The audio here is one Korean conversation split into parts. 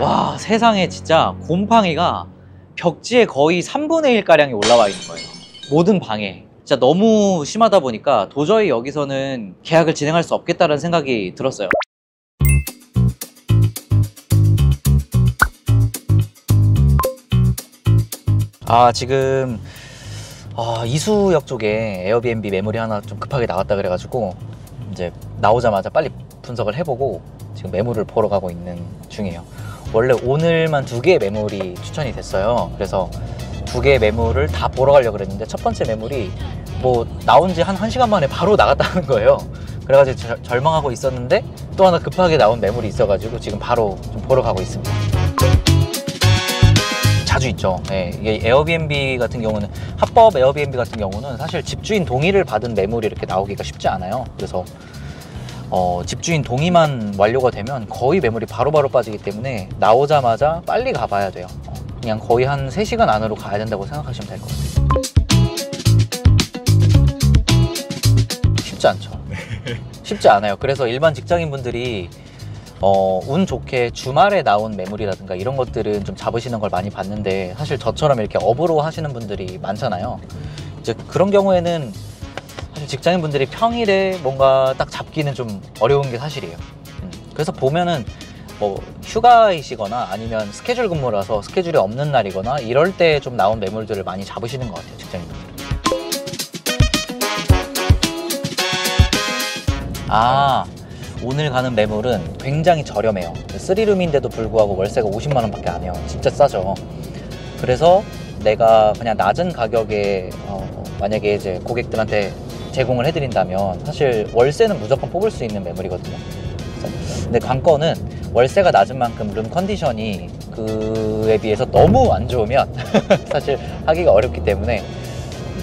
와, 세상에 진짜 곰팡이가 벽지에 거의 3분의 1 가량이 올라와 있는 거예요. 모든 방에. 진짜 너무 심하다 보니까 도저히 여기서는 계약을 진행할 수 없겠다는 생각이 들었어요. 지금 이수역 쪽에 에어비앤비 매물이 하나 좀 급하게 나왔다 그래가지고 이제 나오자마자 빨리 분석을 해보고 지금 매물을 보러 가고 있는 중이에요. 원래 오늘만 2개의 매물이 추천이 됐어요. 그래서 2개의 매물을 다 보러 가려고 그랬는데 첫 번째 매물이 뭐 나온 지 한 1시간 만에 바로 나갔다는 거예요. 그래가지고 절망하고 있었는데 또 하나 급하게 나온 매물이 있어가지고 지금 바로 좀 보러 가고 있습니다. 자주 있죠. 네, 이게 에어비앤비 같은 경우는, 합법 에어비앤비 같은 경우는 사실 집주인 동의를 받은 매물이 이렇게 나오기가 쉽지 않아요. 그래서 집주인 동의만 완료가 되면 거의 매물이 바로바로 빠지기 때문에 나오자마자 빨리 가봐야 돼요. 그냥 거의 한 3시간 안으로 가야 된다고 생각하시면 될 것 같아요. 쉽지 않죠. 쉽지 않아요. 그래서 일반 직장인분들이 운 좋게 주말에 나온 매물이라든가 이런 것들은 좀 잡으시는 걸 많이 봤는데, 사실 저처럼 이렇게 업으로 하시는 분들이 많잖아요. 이제 그런 경우에는 사실 직장인분들이 평일에 뭔가 딱 잡기는 좀 어려운 게 사실이에요. 그래서 보면은 뭐 휴가이시거나 아니면 스케줄 근무라서 스케줄이 없는 날이거나 이럴 때 좀 나온 매물들을 많이 잡으시는 것 같아요, 직장인분들. 오늘 가는 매물은 굉장히 저렴해요. 3룸인데도 불구하고 월세가 50만 원 밖에 안 해요. 진짜 싸죠. 그래서 내가 그냥 낮은 가격에 만약에 이제 고객들한테 제공을 해드린다면 사실 월세는 무조건 뽑을 수 있는 매물이거든요. 근데 관건은 월세가 낮은 만큼 룸 컨디션이 그에 비해서 너무 안 좋으면 사실 하기가 어렵기 때문에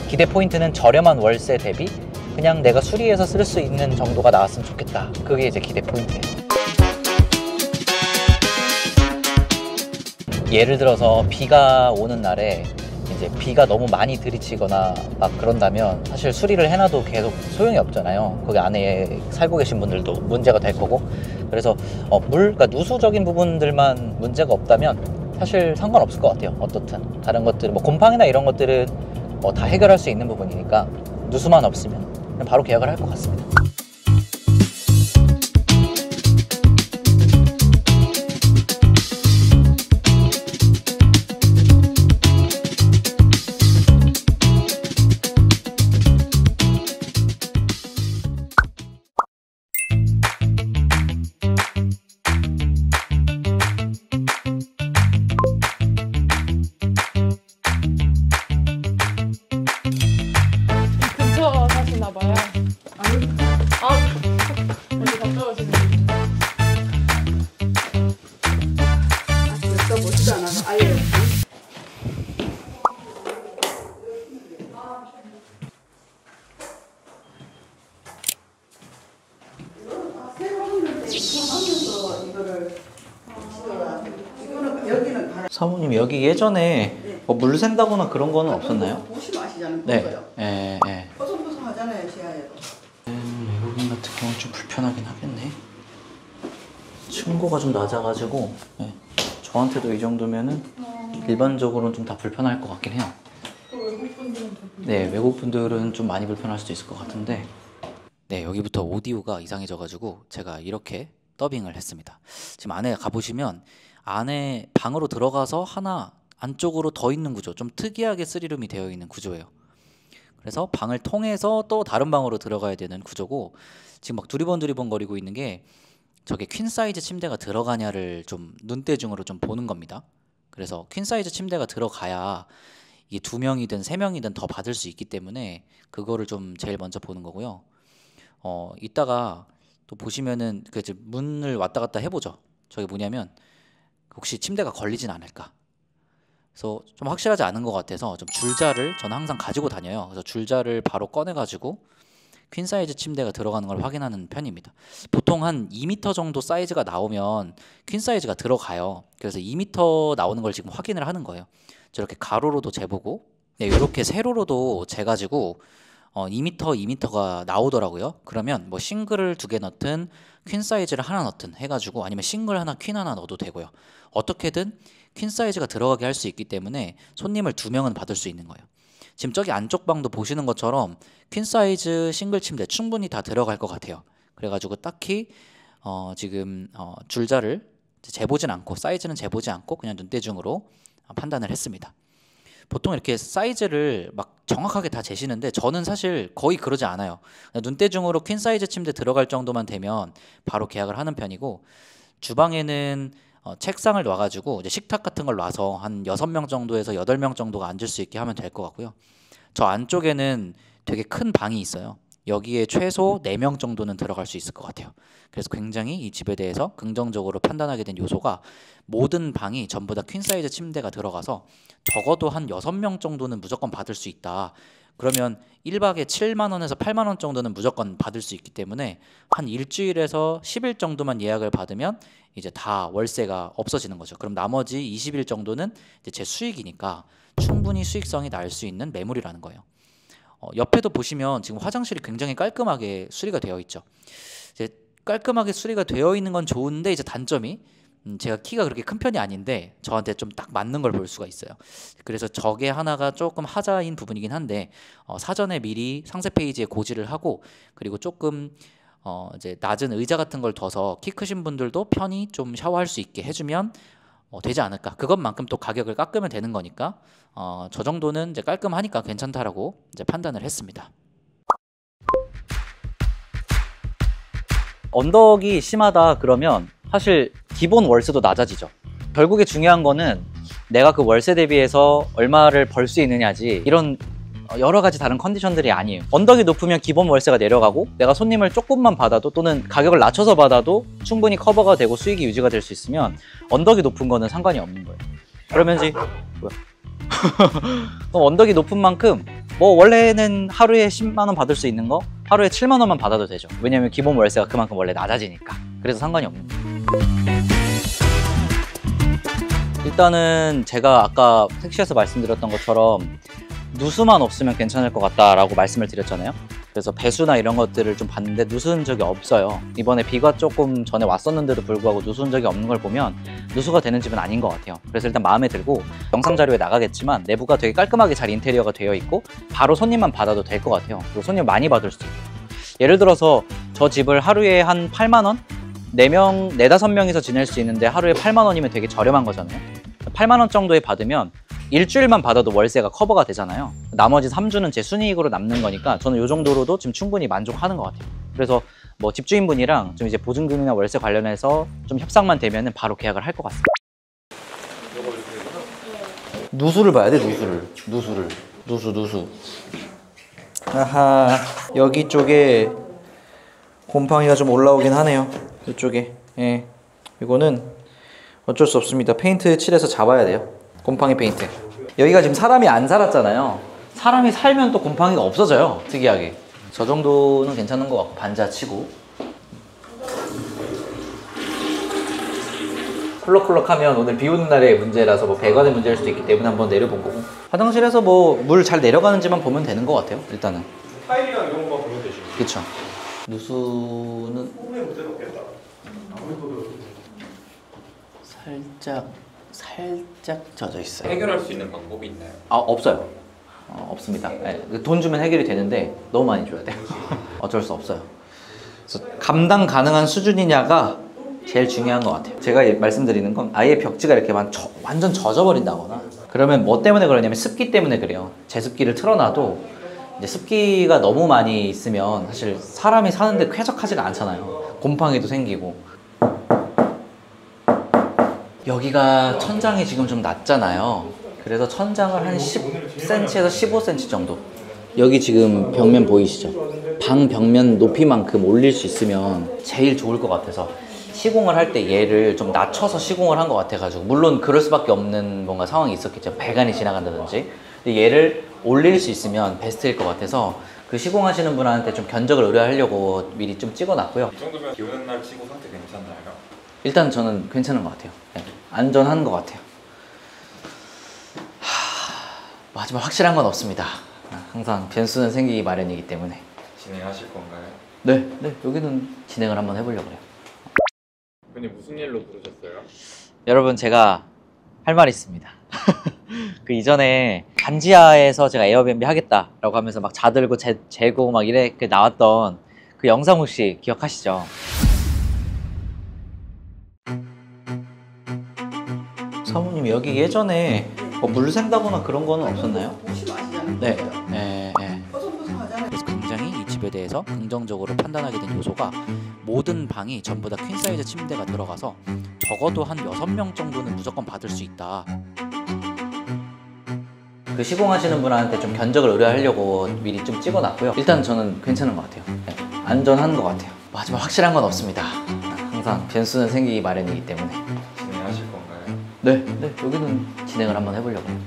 기대 포인트는 저렴한 월세 대비 그냥 내가 수리해서 쓸 수 있는 정도가 나왔으면 좋겠다. 그게 이제 기대 포인트예요. 예를 들어서 비가 오는 날에 이제 비가 너무 많이 들이치거나 막 그런다면 사실 수리를 해놔도 계속 소용이 없잖아요. 거기 안에 살고 계신 분들도 문제가 될 거고. 그래서 그러니까 누수적인 부분들만 문제가 없다면 사실 상관없을 것 같아요. 어떻든 다른 것들, 뭐 곰팡이나 이런 것들은 다 해결할 수 있는 부분이니까 누수만 없으면 그냥 바로 계약을 할 것 같습니다. 근처 사시나 봐요. 어디 갔다 오시는 벌써 멋지도 않아서 아예. 사모님, 여기 예전에 물 샌다거나 그런 거는 없었나요? 보시면 아시잖아요. 네. 뽀송뽀송하잖아요, 지하에도. 외국인 같은 경우는 좀 불편하긴 하겠네. 층고가 좀 낮아가지고 저한테도 이 정도면은 일반적으로는 좀 다 불편할 것 같긴 해요. 외국분들은 네, 외국분들은 좀 많이 불편할 수도 있을 것 같은데. 네, 여기부터 오디오가 이상해져가지고 제가 이렇게 더빙을 했습니다. 지금 안에 가보시면 안에 방으로 들어가서 하나 안쪽으로 더 있는 구조, 좀 특이하게 3룸이 되어 있는 구조예요. 그래서 방을 통해서 또 다른 방으로 들어가야 되는 구조고, 지금 막 두리번 거리고 있는 게 저게 퀸 사이즈 침대가 들어가냐를 좀 눈대중으로 좀 보는 겁니다. 그래서 퀸 사이즈 침대가 들어가야 이게 2명이든 3명이든 더 받을 수 있기 때문에 그거를 좀 제일 먼저 보는 거고요. 이따가 또 보시면은 그 이제 문을 왔다 갔다 해보죠. 저게 뭐냐면 혹시 침대가 걸리진 않을까. 그래서 좀 확실하지 않은 것 같아서 좀 줄자를 저는 항상 가지고 다녀요. 그래서 줄자를 바로 꺼내가지고 퀸 사이즈 침대가 들어가는 걸 확인하는 편입니다. 보통 한 2m 정도 사이즈가 나오면 퀸 사이즈가 들어가요. 그래서 2m 나오는 걸 지금 확인을 하는 거예요. 저렇게 가로로도 재보고, 이렇게 세로로도 재가지고 2m, 2m가 나오더라고요. 그러면 뭐 싱글을 2개 넣든 퀸 사이즈를 하나 넣든 해가지고 아니면 싱글 하나, 퀸 하나 넣어도 되고요. 어떻게든 퀸 사이즈가 들어가게 할 수 있기 때문에 손님을 2명은 받을 수 있는 거예요. 지금 저기 안쪽 방도 보시는 것처럼 퀸 사이즈 싱글 침대 충분히 다 들어갈 것 같아요. 그래가지고 딱히 지금 줄자를 재보진 않고 사이즈는 재보지 않고 그냥 눈대중으로 판단을 했습니다. 보통 이렇게 사이즈를 막 정확하게 다 재시는데 저는 사실 거의 그러지 않아요. 눈대중으로 퀸 사이즈 침대 들어갈 정도만 되면 바로 계약을 하는 편이고, 주방에는 책상을 놔가지고 이제 식탁 같은 걸 놔서 한 6명 정도에서 8명 정도가 앉을 수 있게 하면 될 것 같고요. 저 안쪽에는 되게 큰 방이 있어요. 여기에 최소 4명 정도는 들어갈 수 있을 것 같아요. 그래서 굉장히 이 집에 대해서 긍정적으로 판단하게 된 요소가 모든 방이 전부 다 퀸 사이즈 침대가 들어가서 적어도 한 6명 정도는 무조건 받을 수 있다. 그러면 1박에 7만 원에서 8만 원 정도는 무조건 받을 수 있기 때문에 한 일주일에서 10일 정도만 예약을 받으면 이제 다 월세가 없어지는 거죠. 그럼 나머지 20일 정도는 이제 제 수익이니까 충분히 수익성이 날 수 있는 매물이라는 거예요. 옆에도 보시면 지금 화장실이 굉장히 깔끔하게 수리가 되어 있죠. 이제 깔끔하게 수리가 되어 있는 건 좋은데 이제 단점이 제가 키가 그렇게 큰 편이 아닌데 저한테 좀 딱 맞는 걸 볼 수가 있어요. 그래서 저게 하나가 조금 하자인 부분이긴 한데 사전에 미리 상세 페이지에 고지를 하고, 그리고 조금 이제 낮은 의자 같은 걸 둬서 키 크신 분들도 편히 좀 샤워할 수 있게 해주면 되지 않을까. 그것만큼 또 가격을 깎으면 되는 거니까 저 정도는 이제 깔끔하니까 괜찮다라고 이제 판단을 했습니다. 언덕이 심하다 그러면 사실 기본 월세도 낮아지죠. 결국에 중요한 거는 내가 그 월세 대비해서 얼마를 벌 수 있느냐지, 이런 여러 가지 다른 컨디션들이 아니에요. 언덕이 높으면 기본 월세가 내려가고 내가 손님을 조금만 받아도 또는 가격을 낮춰서 받아도 충분히 커버가 되고 수익이 유지가 될 수 있으면 언덕이 높은 거는 상관이 없는 거예요. 그러면 이제 그럼 언덕이 높은 만큼 뭐 원래는 하루에 10만 원 받을 수 있는 거 하루에 7만 원만 받아도 되죠. 왜냐면 기본 월세가 그만큼 원래 낮아지니까. 그래서 상관이 없는 거예요. 일단은 제가 아까 택시에서 말씀드렸던 것처럼 누수만 없으면 괜찮을 것 같다라고 말씀을 드렸잖아요. 그래서 배수나 이런 것들을 좀 봤는데 누수는 적이 없어요. 이번에 비가 조금 전에 왔었는데도 불구하고 누수는 적이 없는 걸 보면 누수가 되는 집은 아닌 것 같아요. 그래서 일단 마음에 들고, 영상 자료에 나가겠지만 내부가 되게 깔끔하게 잘 인테리어가 되어 있고 바로 손님만 받아도 될 것 같아요. 그리고 손님 많이 받을 수 있고, 예를 들어서 저 집을 하루에 한 8만 원? 4명, 4, 5명이서 지낼 수 있는데 하루에 8만 원이면 되게 저렴한 거잖아요. 8만 원 정도에 받으면 일주일만 받아도 월세가 커버가 되잖아요. 나머지 3주는 제 순이익으로 남는 거니까 저는 이 정도로도 지금 충분히 만족하는 것 같아요. 그래서 뭐 집주인분이랑 좀 이제 보증금이나 월세 관련해서 좀 협상만 되면은 바로 계약을 할 것 같습니다. 누수를 봐야 돼. 누수. 아하, 여기 쪽에 곰팡이가 좀 올라오긴 하네요. 이쪽에. 예. 이거는 어쩔 수 없습니다. 페인트 칠해서 잡아야 돼요. 곰팡이 페인트. 여기가 지금 사람이 안 살았잖아요. 사람이 살면 또 곰팡이가 없어져요. 특이하게. 저 정도는 괜찮은 것 같고, 반자치고. 콜록콜록하면 오늘 비 오는 날의 문제라서 뭐 배관의 문제일 수도 있기 때문에 한번 내려본 거고, 화장실에서 뭐 물 잘 내려가는지만 보면 되는 것 같아요. 일단은 타일이랑 이런 것만 보면 되지. 그쵸. 누수는 소음에 문제는 없겠다. 아무래도 살짝 젖어 있어요. 해결할 수 있는 방법이 있나요? 없어요. 없습니다. 네, 돈 주면 해결이 되는데 너무 많이 줘야 돼요. 어쩔 수 없어요. 그래서 감당 가능한 수준이냐가 제일 중요한 것 같아요. 제가 말씀드리는 건 아예 벽지가 이렇게 완전 젖어버린다거나 그러면 뭐 때문에 그러냐면 습기 때문에 그래요. 제습기를 틀어놔도 이제 습기가 너무 많이 있으면 사실 사람이 사는데 쾌적하지가 않잖아요. 곰팡이도 생기고. 여기가 천장이 지금 좀 낮잖아요. 그래서 천장을 한 10cm에서 15cm 정도, 여기 지금 벽면 보이시죠? 방 벽면 높이만큼 올릴 수 있으면 제일 좋을 것 같아서 시공을 할 때 얘를 좀 낮춰서 시공을 한 것 같아가지고, 물론 그럴 수밖에 없는 뭔가 상황이 있었겠죠. 배관이 지나간다든지. 근데 얘를 올릴 수 있으면 베스트일 것 같아서 그 시공하시는 분한테 좀 견적을 의뢰하려고 미리 좀 찍어놨고요. 이 정도면 비 오는 날 치고 상태 괜찮나요? 일단 저는 괜찮은 것 같아요. 네, 안전한 것 같아요. 하지만 확실한 건 없습니다. 항상 변수는 생기기 마련이기 때문에. 진행하실 건가요? 네, 여기는 진행을 한번 해보려고 해요. 대표님 무슨 일로 부르셨어요? 여러분, 제가 할 말이 있습니다. 그 이전에 반지하에서 제가 에어비앤비 하겠다라고 하면서 막 자들고 재고 막 이렇게 나왔던 그 영상 혹시 기억하시죠? 사모님, 여기 예전에 뭐 물 샌다거나 그런 거는 없었나요? 보시면 아시잖아요. 네, 네. 뽀송뽀송하잖아요. 그래서 굉장히 이 집에 대해서 긍정적으로 판단하게 된 요소가 모든 방이 전부 다 퀸사이즈 침대가 들어가서 적어도 한 6명 정도는 무조건 받을 수 있다. 그 시공하시는 분한테 좀 견적을 의뢰하려고 미리 좀 찍어놨고요. 일단 저는 괜찮은 것 같아요. 네, 안전한 것 같아요. 뭐 하지만 확실한 건 없습니다. 항상 변수는 생기기 마련이기 때문에. 진행하실 건가요? 네, 여기는 진행을 한번 해보려고 해요.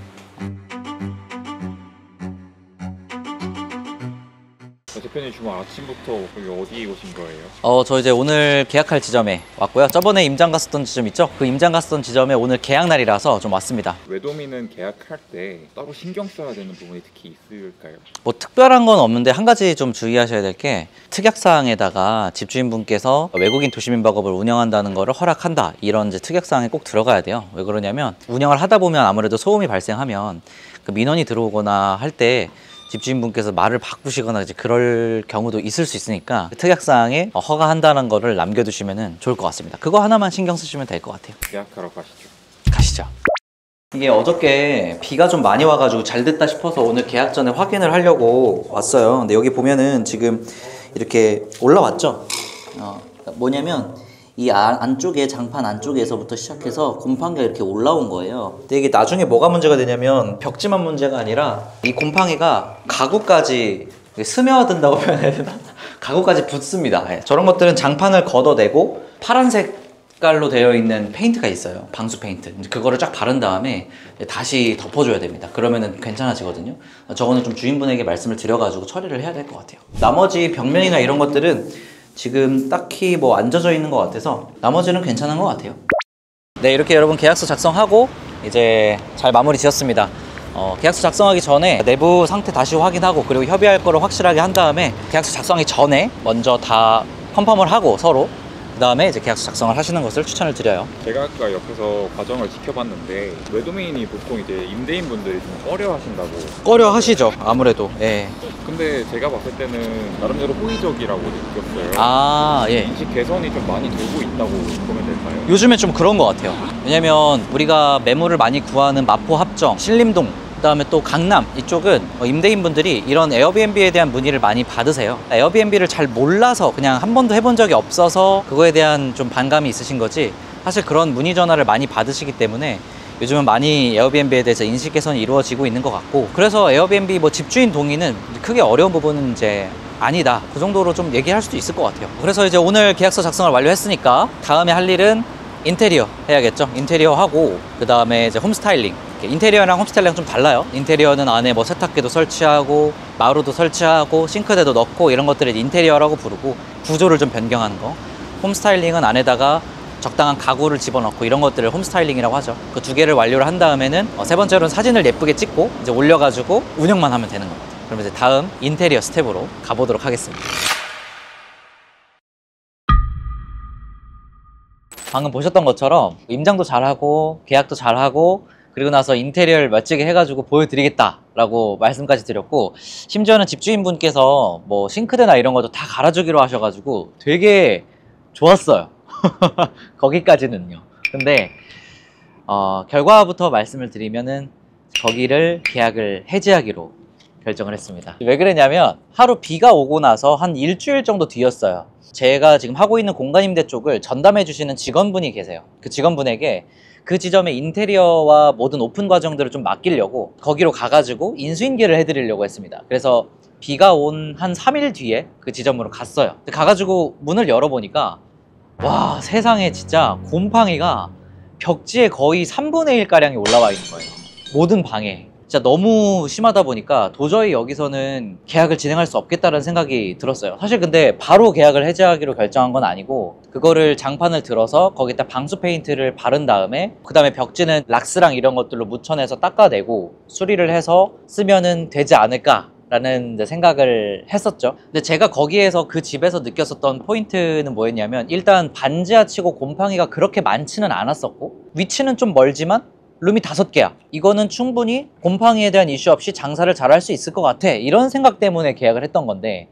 대표님 주말 아침부터 여기 어디 오신 거예요? 저 이제 오늘 계약할 지점에 왔고요. 저번에 임장 갔었던 지점 있죠? 그 임장 갔었던 지점에 오늘 계약 날이라서 좀 왔습니다. 외도민은 계약할 때 따로 신경 써야 되는 부분이 특히 있을까요? 뭐 특별한 건 없는데 한 가지 좀 주의하셔야 될 게 특약사항에다가 집주인분께서 외국인 도시민박업을 운영한다는 거를 허락한다, 이런 이제 특약사항에 꼭 들어가야 돼요. 왜 그러냐면 운영을 하다 보면 아무래도 소음이 발생하면 그 민원이 들어오거나 할 때 집주인분께서 말을 바꾸시거나 이제 그럴 경우도 있을 수 있으니까 특약사항에 허가한다는 거를 남겨두시면 좋을 것 같습니다. 그거 하나만 신경 쓰시면 될 것 같아요. 계약하러 가시죠. 가시죠. 이게 어저께 비가 좀 많이 와가지고 잘 됐다 싶어서 오늘 계약 전에 확인을 하려고 왔어요. 근데 여기 보면은 지금 이렇게 올라왔죠. 뭐냐면 이 안쪽에, 장판 안쪽에서부터 시작해서 곰팡이가 이렇게 올라온 거예요. 근데 이게 나중에 뭐가 문제가 되냐면 벽지만 문제가 아니라 이 곰팡이가 가구까지 스며든다고 표현해야 되나? 가구까지 붙습니다. 예. 저런 것들은 장판을 걷어내고 파란색 깔로 되어 있는 페인트가 있어요. 방수 페인트. 그거를 쫙 바른 다음에 다시 덮어줘야 됩니다. 그러면은 괜찮아지거든요. 저거는 좀 주인분에게 말씀을 드려가지고 처리를 해야 될 것 같아요. 나머지 벽면이나 이런 것들은 지금 딱히 뭐 안 젖어 있는 것 같아서 나머지는 괜찮은 것 같아요. 네, 이렇게 여러분 계약서 작성하고 이제 잘 마무리 지었습니다. 계약서 작성하기 전에 내부 상태 다시 확인하고 그리고 협의할 거를 확실하게 한 다음에 계약서 작성하기 전에 먼저 다 컨펌을 하고 서로 그 다음에 이제 계약서 작성을 하시는 것을 추천을 드려요. 제가 아까 옆에서 과정을 지켜봤는데 외도민이 보통 이제 임대인분들이 좀 꺼려 하신다고. 꺼려 하시죠, 아무래도. 예. 근데 제가 봤을 때는 나름대로 호의적이라고 느꼈어요. 아, 예. 인식 개선이 좀 많이 되고 있다고 보면 될까요? 요즘에 좀 그런 것 같아요. 왜냐면 우리가 매물을 많이 구하는 마포 합정, 신림동, 그다음에 또 강남 이쪽은 임대인분들이 이런 에어비앤비에 대한 문의를 많이 받으세요. 에어비앤비를 잘 몰라서 그냥 한 번도 해본 적이 없어서 그거에 대한 좀 반감이 있으신 거지, 사실 그런 문의 전화를 많이 받으시기 때문에 요즘은 많이 에어비앤비에 대해서 인식 개선이 이루어지고 있는 것 같고, 그래서 에어비앤비 뭐 집주인 동의는 크게 어려운 부분은 이제 아니다, 그 정도로 좀 얘기할 수도 있을 것 같아요. 그래서 이제 오늘 계약서 작성을 완료했으니까 다음에 할 일은 인테리어 해야겠죠. 인테리어 하고 그 다음에 이제 홈스타일링. 인테리어랑 홈스타일링은 좀 달라요. 인테리어는 안에 뭐 세탁기도 설치하고 마루도 설치하고 싱크대도 넣고 이런 것들을 인테리어라고 부르고 구조를 좀 변경하는 거. 홈스타일링은 안에다가 적당한 가구를 집어넣고 이런 것들을 홈스타일링이라고 하죠. 그 두 개를 완료를 한 다음에는 세 번째로는 사진을 예쁘게 찍고 이제 올려가지고 운영만 하면 되는 겁니다. 그럼 이제 다음 인테리어 스텝으로 가보도록 하겠습니다. 방금 보셨던 것처럼 임장도 잘하고 계약도 잘하고 그리고 나서 인테리어를 멋지게 해가지고 보여드리겠다라고 말씀까지 드렸고, 심지어는 집주인분께서 뭐 싱크대나 이런 것도 다 갈아주기로 하셔가지고 되게 좋았어요. 거기까지는요. 근데 결과부터 말씀을 드리면은 거기를 계약을 해지하기로 결정을 했습니다. 왜 그랬냐면 하루 비가 오고 나서 한 일주일 정도 뒤였어요. 제가 지금 하고 있는 공간임대 쪽을 전담해 주시는 직원분이 계세요. 그 직원분에게 그 지점의 인테리어와 모든 오픈 과정들을 좀 맡기려고 거기로 가가지고 인수인계를 해드리려고 했습니다. 그래서 비가 온 한 3일 뒤에 그 지점으로 갔어요. 가가지고 문을 열어보니까 와, 세상에 진짜 곰팡이가 벽지에 거의 3분의 1가량이 올라와 있는 거예요. 모든 방에. 진짜 너무 심하다 보니까 도저히 여기서는 계약을 진행할 수 없겠다는 생각이 들었어요. 사실 근데 바로 계약을 해지하기로 결정한 건 아니고 그거를 장판을 들어서 거기다 방수 페인트를 바른 다음에 그 다음에 벽지는 락스랑 이런 것들로 묻혀내서 닦아내고 수리를 해서 쓰면은 되지 않을까 라는 이제 생각을 했었죠. 근데 제가 거기에서 그 집에서 느꼈었던 포인트는 뭐였냐면, 일단 반지하 치고 곰팡이가 그렇게 많지는 않았었고, 위치는 좀 멀지만 룸이 5개야. 이거는 충분히 곰팡이에 대한 이슈 없이 장사를 잘 할 수 있을 것 같아. 이런 생각 때문에 계약을 했던 건데,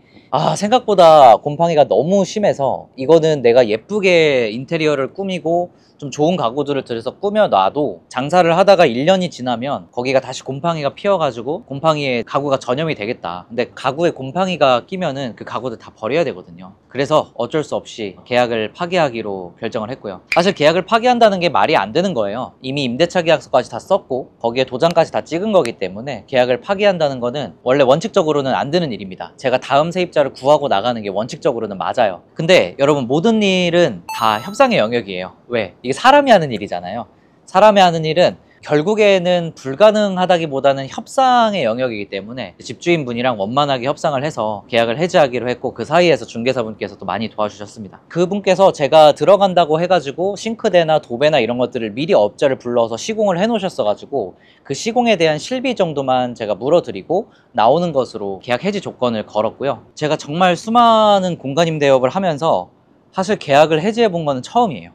생각보다 곰팡이가 너무 심해서 이거는 내가 예쁘게 인테리어를 꾸미고 좀 좋은 가구들을 들여서 꾸며놔도 장사를 하다가 1년이 지나면 거기가 다시 곰팡이가 피어가지고 곰팡이에 가구가 전염이 되겠다. 근데 가구에 곰팡이가 끼면은 그 가구들 다 버려야 되거든요. 그래서 어쩔 수 없이 계약을 파기하기로 결정을 했고요. 사실 계약을 파기한다는 게 말이 안 되는 거예요. 이미 임대차 계약서까지 다 썼고 거기에 도장까지 다 찍은 거기 때문에 계약을 파기한다는 거는 원래 원칙적으로는 안 되는 일입니다. 제가 다음 세입자를 구하고 나가는 게 원칙적으로는 맞아요. 근데 여러분, 모든 일은 다 협상의 영역이에요. 왜? 이게 사람이 하는 일이잖아요. 사람이 하는 일은 결국에는 불가능하다기보다는 협상의 영역이기 때문에 집주인분이랑 원만하게 협상을 해서 계약을 해지하기로 했고, 그 사이에서 중개사분께서 또 많이 도와주셨습니다. 그분께서 제가 들어간다고 해가지고 싱크대나 도배나 이런 것들을 미리 업자를 불러서 시공을 해 놓으셨어가지고 그 시공에 대한 실비 정도만 제가 물어드리고 나오는 것으로 계약 해지 조건을 걸었고요. 제가 정말 수많은 공간 임대업을 하면서 사실 계약을 해지해 본 거는 처음이에요.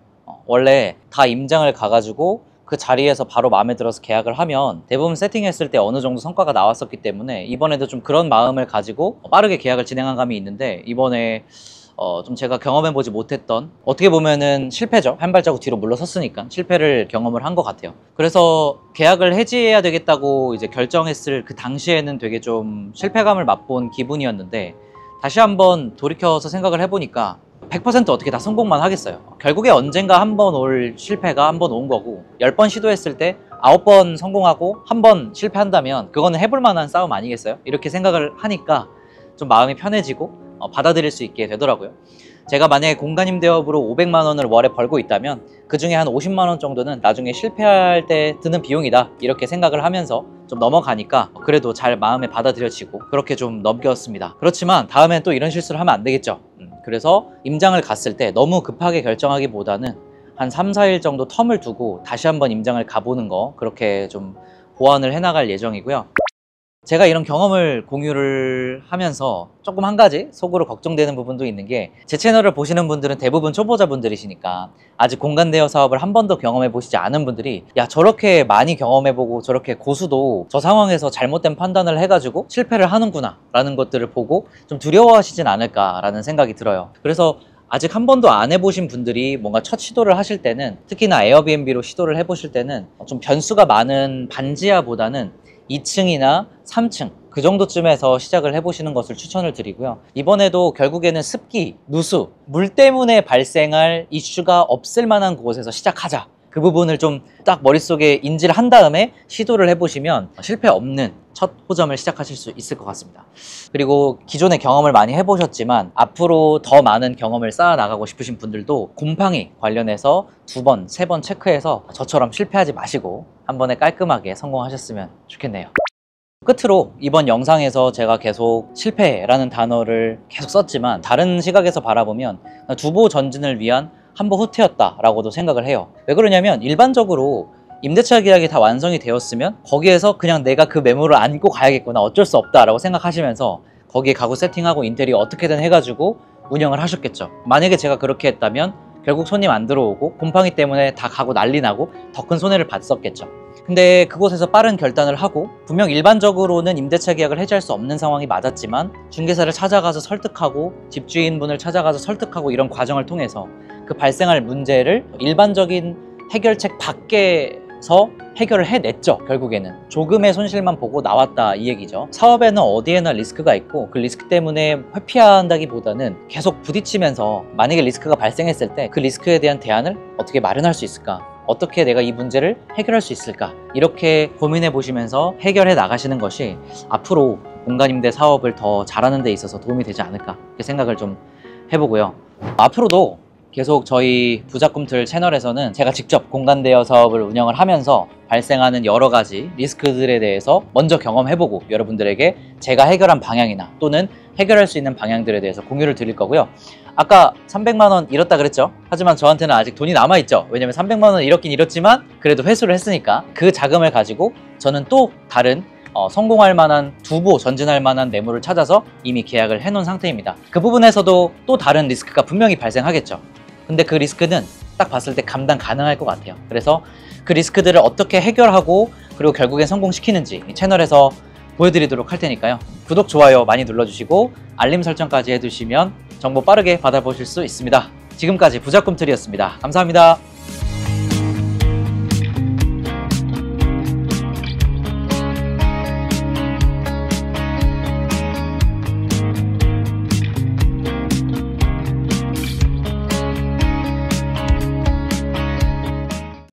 원래 다 임장을 가가지고 그 자리에서 바로 마음에 들어서 계약을 하면 대부분 세팅했을 때 어느 정도 성과가 나왔었기 때문에 이번에도 좀 그런 마음을 가지고 빠르게 계약을 진행한 감이 있는데, 이번에 좀 제가 경험해보지 못했던, 어떻게 보면은 실패죠. 한 발자국 뒤로 물러섰으니까 실패를 경험을 한 것 같아요. 그래서 계약을 해지해야 되겠다고 이제 결정했을 그 당시에는 되게 좀 실패감을 맛본 기분이었는데, 다시 한번 돌이켜서 생각을 해보니까 100% 어떻게 다 성공만 하겠어요. 결국에 언젠가 한 번 올 실패가 한 번 온 거고, 10번 시도했을 때 9번 성공하고 한 번 실패한다면 그거는 해볼 만한 싸움 아니겠어요? 이렇게 생각을 하니까 좀 마음이 편해지고 받아들일 수 있게 되더라고요. 제가 만약에 공간임대업으로 500만 원을 월에 벌고 있다면 그 중에 한 50만 원 정도는 나중에 실패할 때 드는 비용이다, 이렇게 생각을 하면서 좀 넘어가니까 그래도 잘 마음에 받아들여지고 그렇게 좀 넘겼습니다. 그렇지만 다음엔 또 이런 실수를 하면 안 되겠죠. 그래서 임장을 갔을 때 너무 급하게 결정하기보다는 한 3, 4일 정도 텀을 두고 다시 한번 임장을 가보는 거, 그렇게 좀 보완을 해나갈 예정이고요. 제가 이런 경험을 공유를 하면서 조금 한 가지 속으로 걱정되는 부분도 있는 게, 제 채널을 보시는 분들은 대부분 초보자분들이시니까 아직 공간 대여 사업을 한 번도 경험해 보시지 않은 분들이, 야, 저렇게 많이 경험해보고 저렇게 고수도 저 상황에서 잘못된 판단을 해가지고 실패를 하는구나 라는 것들을 보고 좀 두려워하시진 않을까라는 생각이 들어요. 그래서 아직 한 번도 안 해보신 분들이 뭔가 첫 시도를 하실 때는, 특히나 에어비앤비로 시도를 해보실 때는 좀 변수가 많은 반지하보다는 2층이나 3층 그 정도쯤에서 시작을 해보시는 것을 추천을 드리고요. 이번에도 결국에는 습기, 누수, 물 때문에 발생할 이슈가 없을 만한 곳에서 시작하자, 그 부분을 좀 딱 머릿속에 인지를 한 다음에 시도를 해보시면 실패 없는 첫 호점을 시작하실 수 있을 것 같습니다. 그리고 기존의 경험을 많이 해보셨지만 앞으로 더 많은 경험을 쌓아 나가고 싶으신 분들도 곰팡이 관련해서 2번, 3번 체크해서 저처럼 실패하지 마시고 한 번에 깔끔하게 성공하셨으면 좋겠네요. 끝으로 이번 영상에서 제가 계속 실패라는 단어를 계속 썼지만, 다른 시각에서 바라보면 두보 전진을 위한 한보 후퇴였다 라고도 생각을 해요. 왜 그러냐면, 일반적으로 임대차 계약이 다 완성이 되었으면 거기에서 그냥 내가 그 매물을 안고 가야겠구나, 어쩔 수 없다 라고 생각하시면서 거기에 가구 세팅하고 인테리어 어떻게든 해가지고 운영을 하셨겠죠. 만약에 제가 그렇게 했다면 결국 손님 안 들어오고 곰팡이 때문에 다 가구 난리 나고 더 큰 손해를 봤었겠죠. 근데 그곳에서 빠른 결단을 하고, 분명 일반적으로는 임대차 계약을 해지할 수 없는 상황이 맞았지만 중개사를 찾아가서 설득하고 집주인분을 찾아가서 설득하고 이런 과정을 통해서 그 발생할 문제를 일반적인 해결책 밖에서 해결을 해냈죠. 결국에는 조금의 손실만 보고 나왔다, 이 얘기죠. 사업에는 어디에나 리스크가 있고 그 리스크 때문에 회피한다기보다는 계속 부딪히면서 만약에 리스크가 발생했을 때 그 리스크에 대한 대안을 어떻게 마련할 수 있을까, 어떻게 내가 이 문제를 해결할 수 있을까, 이렇게 고민해 보시면서 해결해 나가시는 것이 앞으로 공간임대 사업을 더 잘하는 데 있어서 도움이 되지 않을까, 이렇게 생각을 좀 해보고요. 앞으로도 계속 저희 부자꿈틀 채널에서는 제가 직접 공간 대여 사업을 운영을 하면서 발생하는 여러 가지 리스크들에 대해서 먼저 경험해보고 여러분들에게 제가 해결한 방향이나 또는 해결할 수 있는 방향들에 대해서 공유를 드릴 거고요. 아까 300만 원 잃었다 그랬죠? 하지만 저한테는 아직 돈이 남아있죠. 왜냐면 300만 원 잃었긴 잃었지만 그래도 회수를 했으니까 그 자금을 가지고 저는 또 다른 성공할 만한 두보 전진할 만한 매물을 찾아서 이미 계약을 해놓은 상태입니다. 그 부분에서도 또 다른 리스크가 분명히 발생하겠죠. 근데 그 리스크는 딱 봤을 때 감당 가능할 것 같아요. 그래서 그 리스크들을 어떻게 해결하고 그리고 결국엔 성공시키는지 이 채널에서 보여드리도록 할 테니까요. 구독, 좋아요 많이 눌러주시고 알림 설정까지 해두시면 정보 빠르게 받아보실 수 있습니다. 지금까지 부자꿈틀이었습니다. 감사합니다.